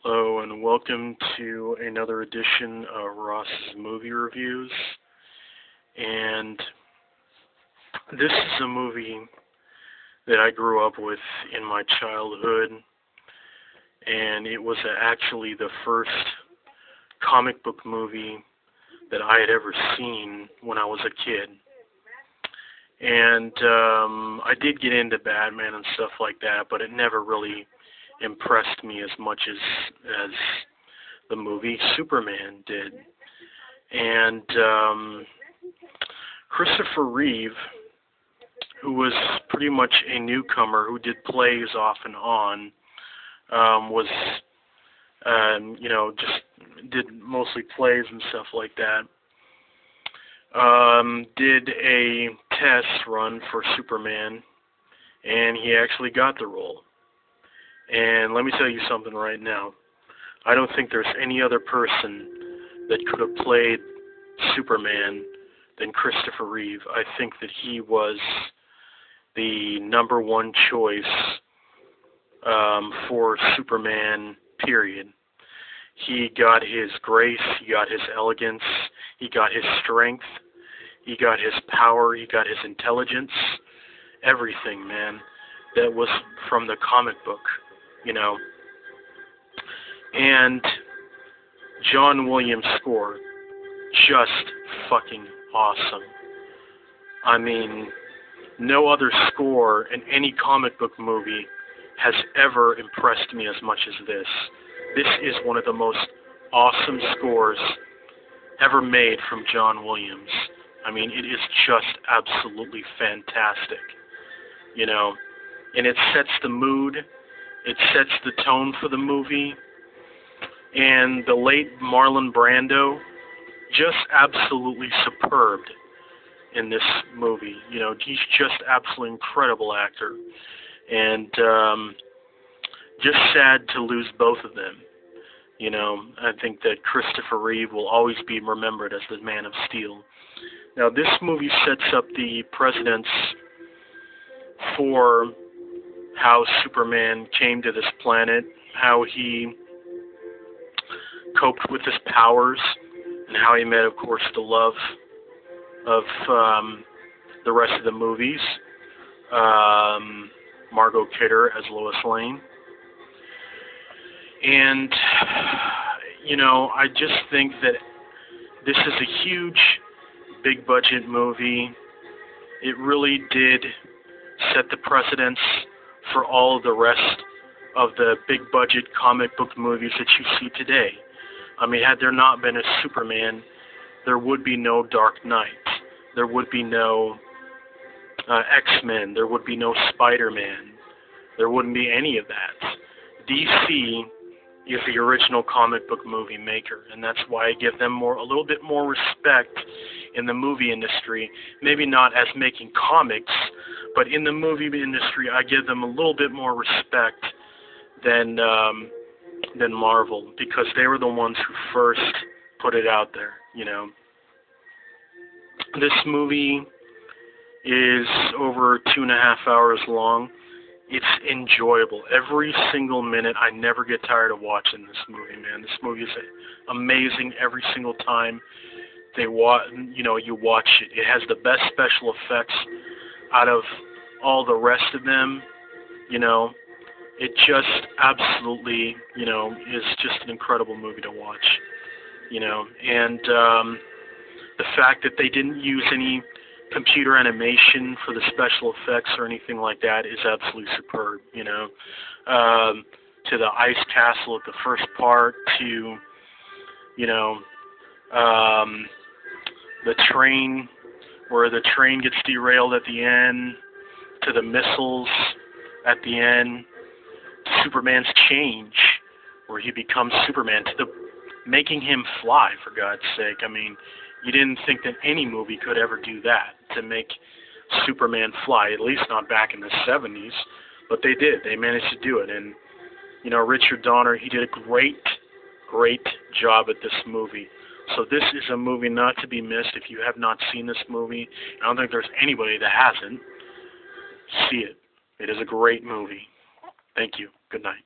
Hello and welcome to another edition of Ross's Movie Reviews. And this is a movie that I grew up with in my childhood, and it was actually the first comic book movie that I had ever seen when I was a kid. And I did get into Batman and stuff like that, but it never really impressed me as much as the movie Superman did. And Christopher Reeve, who was pretty much a newcomer who did plays off and on, was just did mostly plays and stuff like that. Did a test run for Superman, and he actually got the role. And let me tell you something right now. I don't think there's any other person that could have played Superman than Christopher Reeve. I think that he was the number one choice for Superman, period. He got his grace, he got his elegance, he got his strength, he got his power, he got his intelligence, everything, man, that was from the comic book. And John Williams' score, just fucking awesome. I mean, no other score in any comic book movie has ever impressed me as much as this. This is one of the most awesome scores ever made from John Williams. I mean, it is just absolutely fantastic, and it sets the mood. It sets the tone for the movie, and the late Marlon Brando, just absolutely superb in this movie. He's just absolutely incredible actor, and just sad to lose both of them. I think that Christopher Reeve will always be remembered as the Man of Steel. Now, this movie sets up the precedents for how Superman came to this planet, how he coped with his powers, and how he met, of course, the love of the rest of the movies, Margot Kidder as Lois Lane. And, I just think that this is a huge, big-budget movie. It really did set the precedents for all of the rest of the big-budget comic book movies that you see today. I mean, had there not been a Superman, there would be no Dark Knight. There would be no X-Men. There would be no Spider-Man. There wouldn't be any of that. DC is the original comic book movie maker, and that's why I give them a little bit more respect in the movie industry. Maybe not as making comics, but in the movie industry, I give them a little bit more respect than Marvel, because they were the ones who first put it out there. This movie is over 2.5 hours long. It's enjoyable. Every single minute, I never get tired of watching this movie, man. This movie is amazing every single time you watch it. It has the best special effects out of all the rest of them. It just absolutely, is just an incredible movie to watch. And the fact that they didn't use any computer animation for the special effects or anything like that is absolutely superb. To the ice castle at the first part, to the train, where the train gets derailed at the end, to the missiles at the end, to Superman's change, where he becomes Superman, to the making him fly, for God's sake. I mean, you didn't think that any movie could ever do that, to make Superman fly, at least not back in the 70s, but they did. They managed to do it, and, Richard Donner, he did a great job at this movie. So this is a movie not to be missed. If you have not seen this movie, I don't think there's anybody that hasn't, see it. It is a great movie. Thank you. Good night.